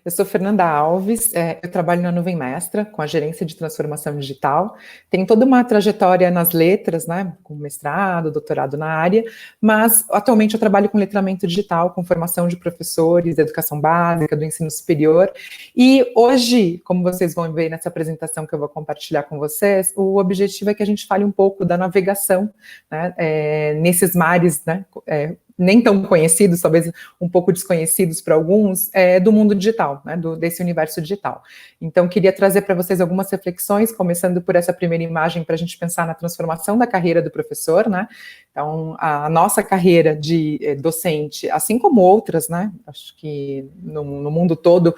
Eu sou Fernanda Alves, eu trabalho na Nuvem Mestra, com a gerência de transformação digital. Tenho toda uma trajetória nas letras, né, com mestrado, doutorado na área, mas atualmente eu trabalho com letramento digital, com formação de professores da educação básica, do ensino superior. E hoje, como vocês vão ver nessa apresentação que eu vou compartilhar com vocês, o objetivo é que a gente fale um pouco da navegação, né, nesses mares, né, nem tão conhecidos, talvez um pouco desconhecidos para alguns, do mundo digital, né, desse universo digital. Então, queria trazer para vocês algumas reflexões, começando por essa primeira imagem, para a gente pensar na transformação da carreira do professor, né. Então, a nossa carreira de docente, assim como outras, né, acho que no mundo todo,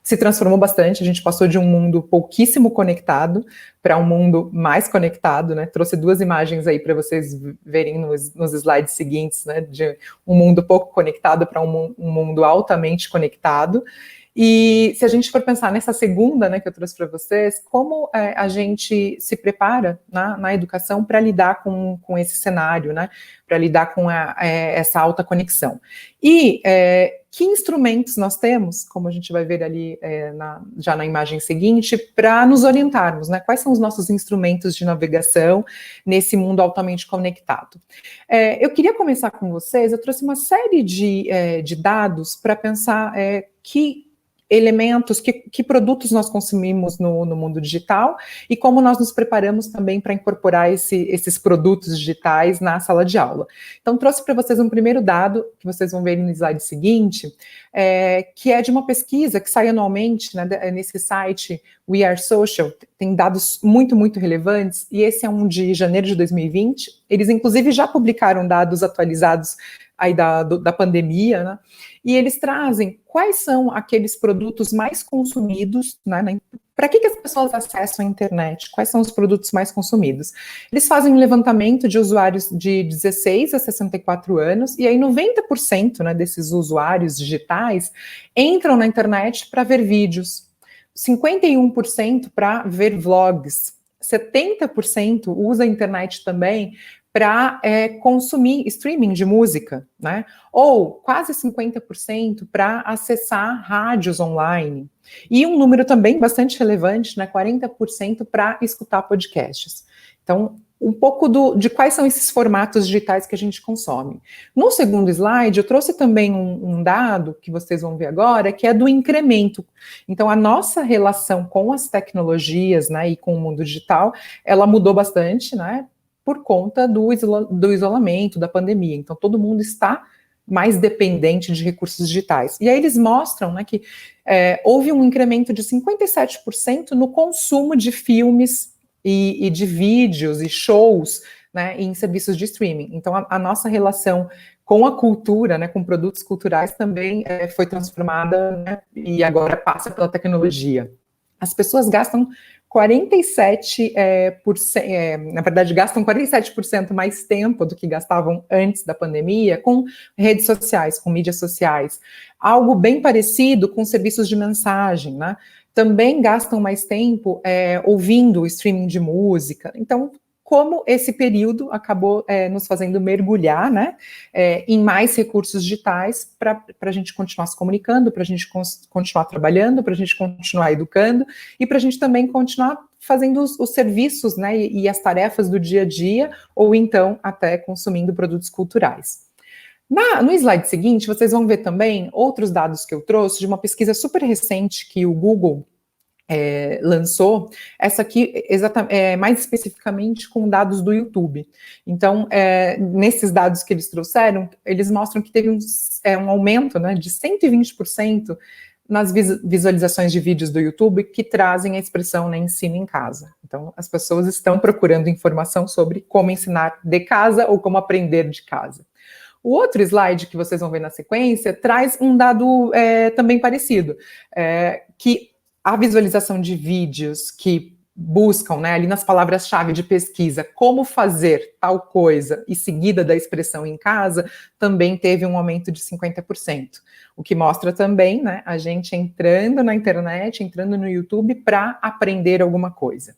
se transformou bastante. A gente passou de um mundo pouquíssimo conectado para um mundo mais conectado, né? Trouxe duas imagens aí para vocês verem nos slides seguintes, né? De um mundo pouco conectado para um mundo altamente conectado. E se a gente for pensar nessa segunda, né, que eu trouxe para vocês, como a gente se prepara na educação para lidar com esse cenário, né, para lidar com essa alta conexão. E que instrumentos nós temos, como a gente vai ver ali já na imagem seguinte, para nos orientarmos, né? Quais são os nossos instrumentos de navegação nesse mundo altamente conectado? Eu queria começar com vocês, eu trouxe uma série de dados para pensar que elementos, que produtos nós consumimos no mundo digital e como nós nos preparamos também para incorporar esses produtos digitais na sala de aula. Então, trouxe para vocês um primeiro dado, que vocês vão ver no slide seguinte, que é de uma pesquisa que sai anualmente, né, nesse site We Are Social, tem dados muito, muito relevantes, e esse é um de janeiro de 2020, eles inclusive já publicaram dados atualizados aí da pandemia, né? E eles trazem quais são aqueles produtos mais consumidos, né? Para que as pessoas acessam a internet? Quais são os produtos mais consumidos? Eles fazem um levantamento de usuários de 16 a 64 anos, e aí 90%, né, desses usuários digitais entram na internet para ver vídeos, 51% para ver vlogs, 70% usa a internet também para consumir streaming de música, né? Ou quase 50% para acessar rádios online. E um número também bastante relevante, né? 40% para escutar podcasts. Então, um pouco de quais são esses formatos digitais que a gente consome. No segundo slide, eu trouxe também um dado que vocês vão ver agora, que é do incremento. Então, a nossa relação com as tecnologias, né, e com o mundo digital, ela mudou bastante, né? Por conta do isolamento, da pandemia. Então, todo mundo está mais dependente de recursos digitais. E aí eles mostram, né, que houve um incremento de 57% no consumo de filmes e de vídeos e shows, né, em serviços de streaming. Então, a nossa relação com a cultura, né, com produtos culturais também foi transformada, né, e agora passa pela tecnologia. As pessoas gastam 47%, na verdade, gastam 47% mais tempo do que gastavam antes da pandemia com redes sociais, com mídias sociais. Algo bem parecido com serviços de mensagem, né? Também gastam mais tempo ouvindo o streaming de música. Então, como esse período acabou nos fazendo mergulhar, né, em mais recursos digitais para a gente continuar se comunicando, para a gente continuar trabalhando, para a gente continuar educando e para a gente também continuar fazendo os serviços, né, e as tarefas do dia a dia, ou então até consumindo produtos culturais. No slide seguinte, vocês vão ver também outros dados que eu trouxe de uma pesquisa super recente que o Google lançou, essa aqui mais especificamente com dados do YouTube. Então, nesses dados que eles trouxeram, eles mostram que teve um aumento, né, de 120% nas visualizações de vídeos do YouTube que trazem a expressão, né, ensino em casa. Então, as pessoas estão procurando informação sobre como ensinar de casa ou como aprender de casa. O outro slide que vocês vão ver na sequência traz um dado também parecido, que a visualização de vídeos que buscam, né, ali nas palavras-chave de pesquisa, como fazer tal coisa e seguida da expressão em casa, também teve um aumento de 50%. O que mostra também, né, a gente entrando na internet, entrando no YouTube para aprender alguma coisa.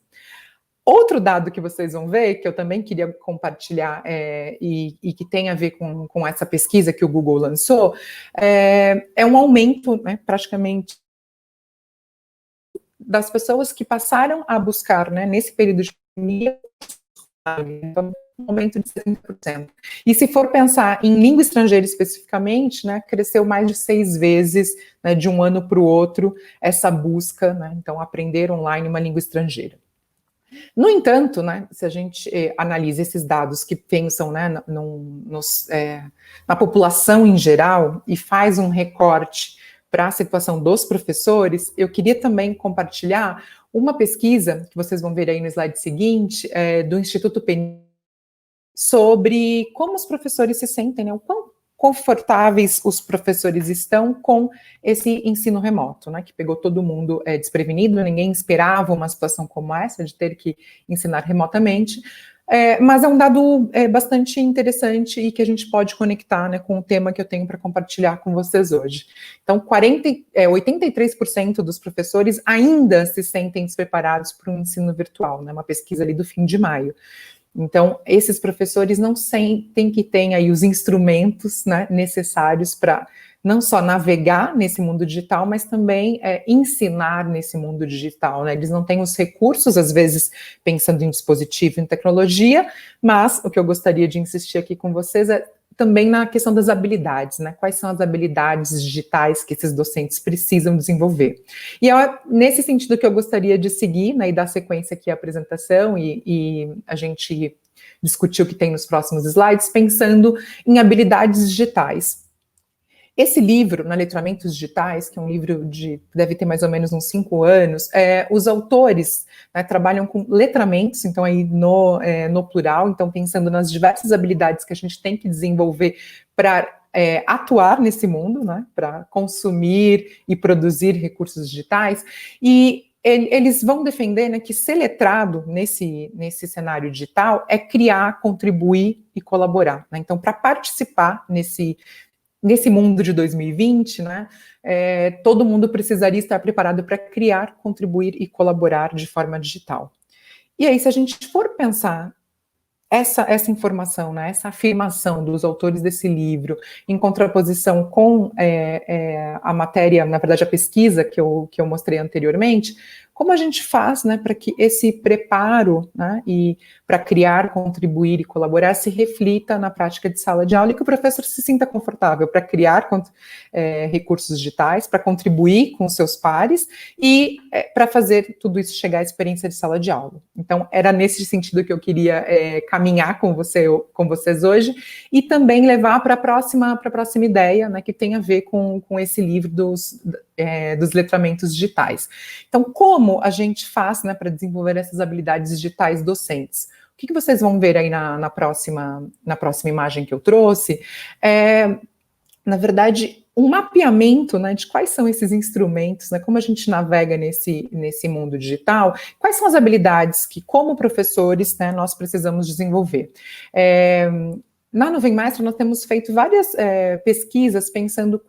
Outro dado que vocês vão ver, que eu também queria compartilhar e que tem a ver com essa pesquisa que o Google lançou, é um aumento, né, praticamente das pessoas que passaram a buscar, né, nesse período de pandemia, então, um aumento de 70%. E se for pensar em língua estrangeira especificamente, né, cresceu mais de 6 vezes, né, de um ano para o outro, essa busca, né, então aprender online uma língua estrangeira. No entanto, né, se a gente analisa esses dados que pensam, né, na população em geral e faz um recorte para a situação dos professores, eu queria também compartilhar uma pesquisa, que vocês vão ver aí no slide seguinte, do Instituto PNI, sobre como os professores se sentem, né, o quão confortáveis os professores estão com esse ensino remoto, né, que pegou todo mundo desprevenido, ninguém esperava uma situação como essa, de ter que ensinar remotamente, mas é um dado bastante interessante e que a gente pode conectar, né, com o tema que eu tenho para compartilhar com vocês hoje. Então, 83% dos professores ainda se sentem despreparados para um ensino virtual, né, uma pesquisa ali do fim de maio. Então, esses professores não sentem que têm aí os instrumentos, né, necessários para não só navegar nesse mundo digital, mas também ensinar nesse mundo digital, né? Eles não têm os recursos, às vezes, pensando em dispositivo, em tecnologia, mas o que eu gostaria de insistir aqui com vocês é também na questão das habilidades, né? Quais são as habilidades digitais que esses docentes precisam desenvolver? E é nesse sentido que eu gostaria de seguir, né, e dar sequência aqui à apresentação e a gente discutir o que tem nos próximos slides, pensando em habilidades digitais. Esse livro, Na Letramentos Digitais, que é um livro deve ter mais ou menos uns 5 anos, os autores, né, trabalham com letramentos, então aí no plural, então pensando nas diversas habilidades que a gente tem que desenvolver para atuar nesse mundo, né, para consumir e produzir recursos digitais, e eles vão defender, né, que ser letrado nesse cenário digital é criar, contribuir e colaborar, né? Então, para participar nesse mundo de 2020, né, todo mundo precisaria estar preparado para criar, contribuir e colaborar de forma digital. E aí, se a gente for pensar essa informação, né, essa afirmação dos autores desse livro, em contraposição com a matéria, na verdade, a pesquisa que eu mostrei anteriormente, como a gente faz, né, para que esse preparo, né, e para criar, contribuir e colaborar se reflita na prática de sala de aula e que o professor se sinta confortável para criar recursos digitais, para contribuir com os seus pares e para fazer tudo isso chegar à experiência de sala de aula. Então, era nesse sentido que eu queria caminhar com vocês hoje e também levar para a próxima ideia, né, que tem a ver com esse livro dos letramentos digitais. Então, como a gente faz, né, para desenvolver essas habilidades digitais docentes? O que vocês vão ver aí na próxima imagem que eu trouxe? Na verdade, um mapeamento, né, de quais são esses instrumentos, né, como a gente navega nesse mundo digital, quais são as habilidades que, como professores, né, nós precisamos desenvolver. Na Nuvem Mestra, nós temos feito várias pesquisas pensando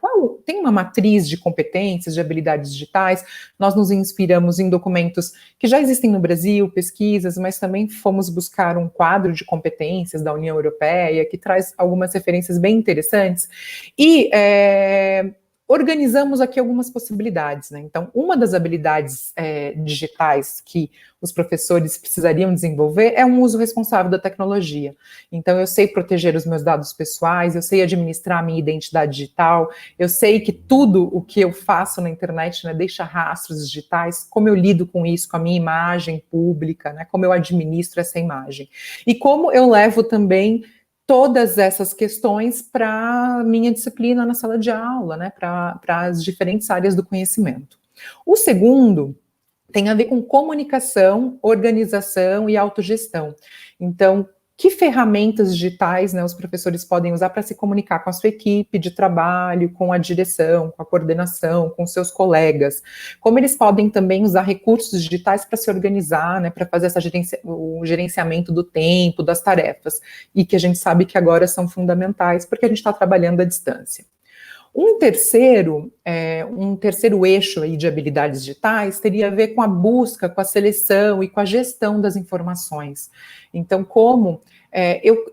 tem uma matriz de competências, de habilidades digitais, nós nos inspiramos em documentos que já existem no Brasil, pesquisas, mas também fomos buscar um quadro de competências da União Europeia, que traz algumas referências bem interessantes, e organizamos aqui algumas possibilidades, né? Então, uma das habilidades digitais que os professores precisariam desenvolver é um uso responsável da tecnologia. Então, eu sei proteger os meus dados pessoais, eu sei administrar a minha identidade digital, eu sei que tudo o que eu faço na internet, né, deixa rastros digitais, como eu lido com isso, com a minha imagem pública, né, como eu administro essa imagem. E como eu levo também todas essas questões para a minha disciplina na sala de aula, né, para as diferentes áreas do conhecimento. O segundo tem a ver com comunicação, organização e autogestão. Então, que ferramentas digitais, né, os professores podem usar para se comunicar com a sua equipe de trabalho, com a direção, com a coordenação, com seus colegas? Como eles podem também usar recursos digitais para se organizar, né, para fazer o gerenciamento do tempo, das tarefas, e que a gente sabe que agora são fundamentais porque a gente está trabalhando à distância. Um terceiro eixo aí de habilidades digitais teria a ver com a busca, com a seleção e com a gestão das informações. Então, como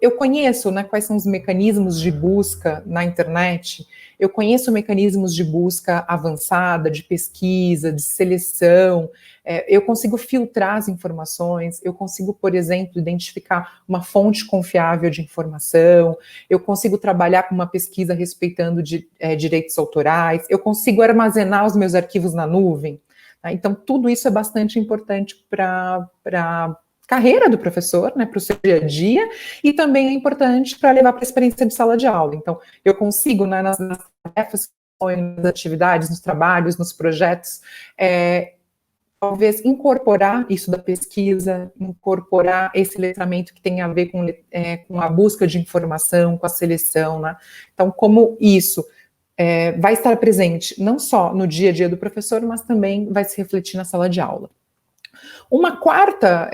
Eu conheço, né, quais são os mecanismos de busca na internet, eu conheço mecanismos de busca avançada, de pesquisa, de seleção, eu consigo filtrar as informações, eu consigo, por exemplo, identificar uma fonte confiável de informação, eu consigo trabalhar com uma pesquisa respeitando direitos autorais, eu consigo armazenar os meus arquivos na nuvem. Tá? Então, tudo isso é bastante importante para carreira do professor, né, para o seu dia a dia, e também é importante para levar para a experiência de sala de aula. Então, eu consigo, né, nas tarefas, nas atividades, nos trabalhos, nos projetos, talvez incorporar isso da pesquisa, incorporar esse letramento que tem a ver com a busca de informação, com a seleção, né? Então, como isso vai estar presente não só no dia a dia do professor, mas também vai se refletir na sala de aula. Uma quarta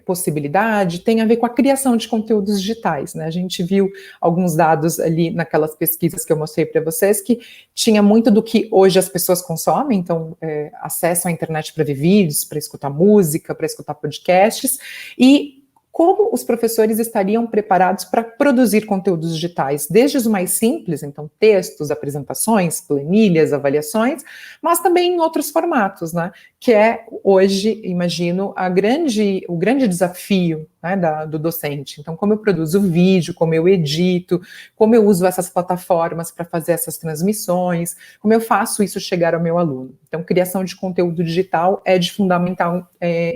possibilidade tem a ver com a criação de conteúdos digitais, né? A gente viu alguns dados ali naquelas pesquisas que eu mostrei para vocês, que tinha muito do que hoje as pessoas consomem, então acesso à internet para ver vídeos, para escutar música, para escutar podcasts, e como os professores estariam preparados para produzir conteúdos digitais, desde os mais simples, então textos, apresentações, planilhas, avaliações, mas também em outros formatos, né? Que é hoje, imagino, o grande desafio, né, do docente. Então, como eu produzo vídeo, como eu edito, como eu uso essas plataformas para fazer essas transmissões, como eu faço isso chegar ao meu aluno. Então, criação de conteúdo digital é de fundamental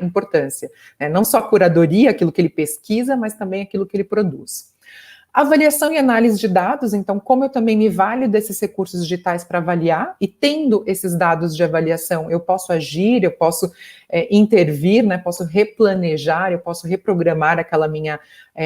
importância, né? Não só a curadoria, aquilo que ele pesquisa, mas também aquilo que ele produz. Avaliação e análise de dados, então, como eu também me valho desses recursos digitais para avaliar, e tendo esses dados de avaliação, eu posso agir, eu posso intervir, né, posso replanejar, eu posso reprogramar aquela minha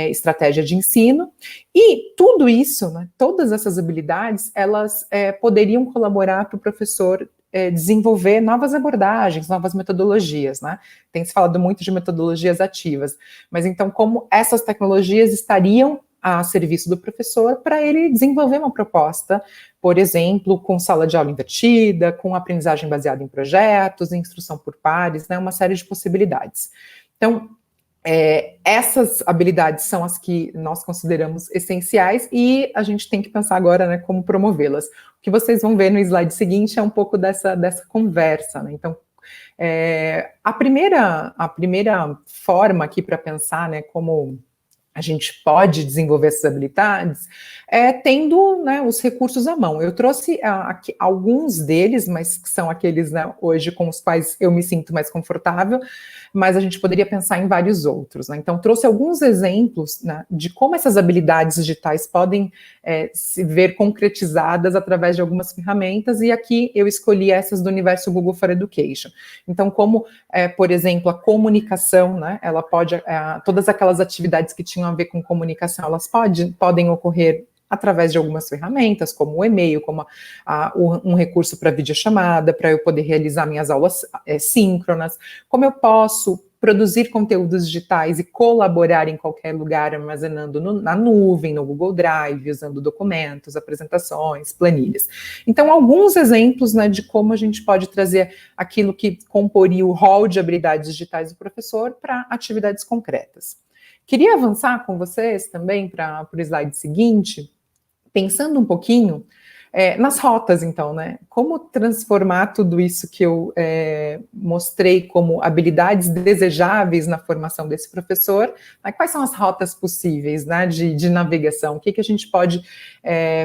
estratégia de ensino, e tudo isso, né, todas essas habilidades, elas poderiam colaborar para o professor desenvolver novas abordagens, novas metodologias, né? Tem se falado muito de metodologias ativas, mas então como essas tecnologias estariam a serviço do professor para ele desenvolver uma proposta, por exemplo, com sala de aula invertida, com aprendizagem baseada em projetos, instrução por pares, né, uma série de possibilidades. Então, essas habilidades são as que nós consideramos essenciais e a gente tem que pensar agora, né, como promovê-las. O que vocês vão ver no slide seguinte é um pouco dessa conversa, né? Então, a primeira forma aqui para pensar, né, como a gente pode desenvolver essas habilidades, tendo, né, os recursos à mão. Eu trouxe aqui alguns deles, mas que são aqueles, né, hoje com os quais eu me sinto mais confortável, mas a gente poderia pensar em vários outros, né? Então, trouxe alguns exemplos, né, de como essas habilidades digitais podem se ver concretizadas através de algumas ferramentas, e aqui eu escolhi essas do universo Google for Education. Então, como, por exemplo, a comunicação, né, ela pode, todas aquelas atividades que tinham a ver com comunicação, elas podem ocorrer através de algumas ferramentas, como o e-mail, como um recurso para videochamada, para eu poder realizar minhas aulas síncronas, como eu posso produzir conteúdos digitais e colaborar em qualquer lugar, armazenando na nuvem, no Google Drive, usando documentos, apresentações, planilhas. Então, alguns exemplos, né, de como a gente pode trazer aquilo que comporia o rol de habilidades digitais do professor para atividades concretas. Queria avançar com vocês também para o slide seguinte, pensando um pouquinho nas rotas, então, né? Como transformar tudo isso que eu mostrei como habilidades desejáveis na formação desse professor, né? Quais são as rotas possíveis, né, de navegação? O que a gente pode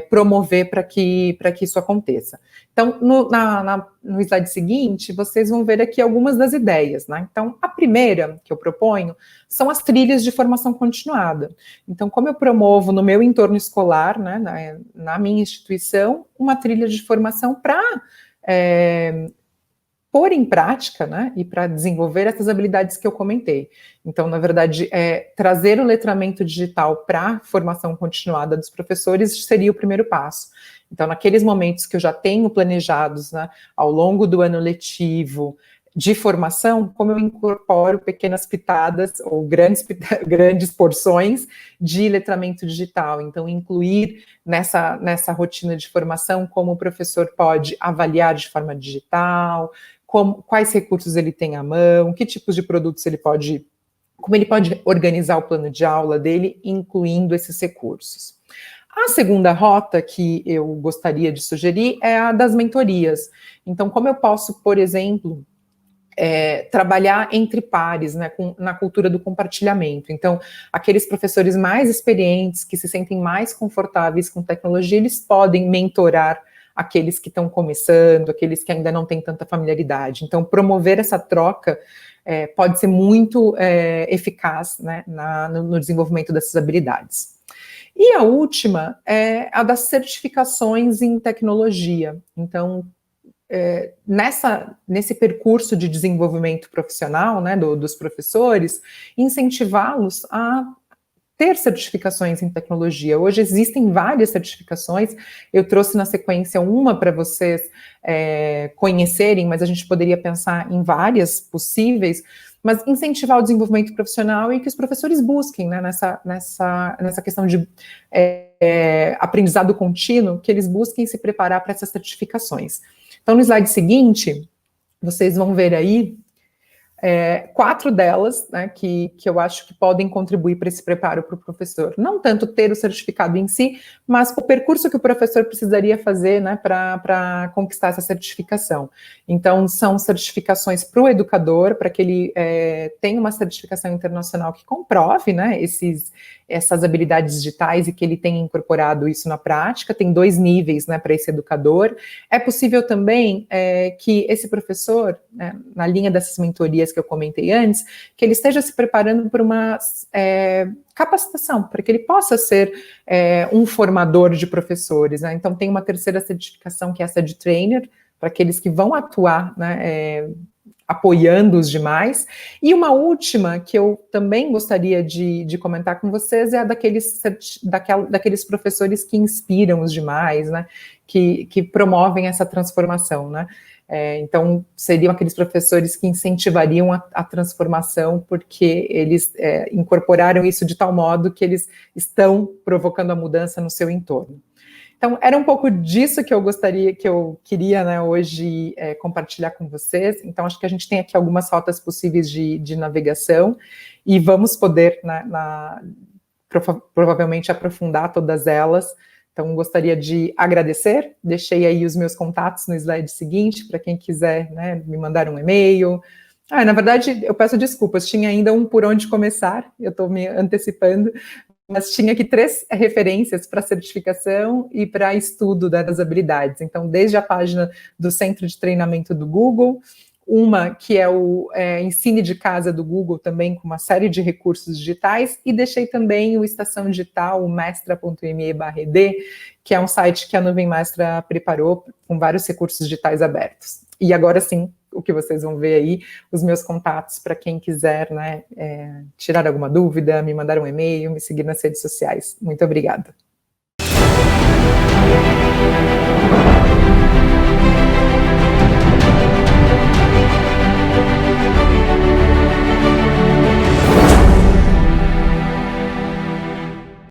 promover para que isso aconteça? Então, no slide seguinte, vocês vão ver aqui algumas das ideias, né? Então, a primeira que eu proponho são as trilhas de formação continuada. Então, como eu promovo no meu entorno escolar, né, na minha instituição, uma trilha de formação para pôr em prática, né, e para desenvolver essas habilidades que eu comentei. Então, na verdade, trazer o letramento digital para a formação continuada dos professores seria o primeiro passo. Então, naqueles momentos que eu já tenho planejados, né, ao longo do ano letivo, de formação, como eu incorporo pequenas pitadas ou grandes porções de letramento digital. Então, incluir nessa rotina de formação como o professor pode avaliar de forma digital, quais recursos ele tem à mão, que tipos de produtos ele pode como ele pode organizar o plano de aula dele, incluindo esses recursos. A segunda rota que eu gostaria de sugerir é a das mentorias. Então, como eu posso, por exemplo, trabalhar entre pares, né, na cultura do compartilhamento. Então, aqueles professores mais experientes, que se sentem mais confortáveis com tecnologia, eles podem mentorar aqueles que estão começando, aqueles que ainda não têm tanta familiaridade. Então, promover essa troca pode ser muito eficaz, né, no desenvolvimento dessas habilidades. E a última é a das certificações em tecnologia. Então, nesse percurso de desenvolvimento profissional, né, dos professores, incentivá-los a ter certificações em tecnologia. Hoje existem várias certificações, eu trouxe na sequência uma para vocês conhecerem, mas a gente poderia pensar em várias possíveis, mas incentivar o desenvolvimento profissional e que os professores busquem, né, nessa questão de aprendizado contínuo, que eles busquem se preparar para essas certificações. Então, no slide seguinte, vocês vão ver aí 4 delas, né, que eu acho que podem contribuir para esse preparo para o professor. Não tanto ter o certificado em si, mas o percurso que o professor precisaria fazer, né, para conquistar essa certificação. Então, são certificações para o educador, para que ele tenha uma certificação internacional que comprove, né, essas habilidades digitais e que ele tenha incorporado isso na prática. Tem 2 níveis, né, para esse educador. É possível também que esse professor, né, na linha dessas mentorias que eu comentei antes, que ele esteja se preparando por uma capacitação, para que ele possa ser um formador de professores, né? Então, tem uma terceira certificação, que é essa de trainer, para aqueles que vão atuar, né, apoiando os demais. E uma última, que eu também gostaria de comentar com vocês, é a daqueles professores que inspiram os demais, né, que promovem essa transformação, né. Então, seriam aqueles professores que incentivariam a transformação, porque eles incorporaram isso de tal modo que eles estão provocando a mudança no seu entorno. Então, era um pouco disso que eu queria, né, hoje compartilhar com vocês. Então, acho que a gente tem aqui algumas rotas possíveis de navegação e vamos poder, né, provavelmente, aprofundar todas elas. Então, gostaria de agradecer, deixei aí os meus contatos no slide seguinte, para quem quiser, né, me mandar um e-mail. Na verdade, eu peço desculpas, tinha ainda um por onde começar, eu estou me antecipando, mas tinha aqui 3 referências para certificação e para estudo, né, das habilidades. Então, desde a página do Centro de Treinamento do Google, uma que é o Ensine de Casa do Google, também com uma série de recursos digitais, e deixei também o Estação Digital, o mestra.me/ed, que é um site que a Nuvem Mestra preparou com vários recursos digitais abertos. E agora sim, o que vocês vão ver aí, os meus contatos para quem quiser, né, tirar alguma dúvida, me mandar um e-mail, me seguir nas redes sociais. Muito obrigada.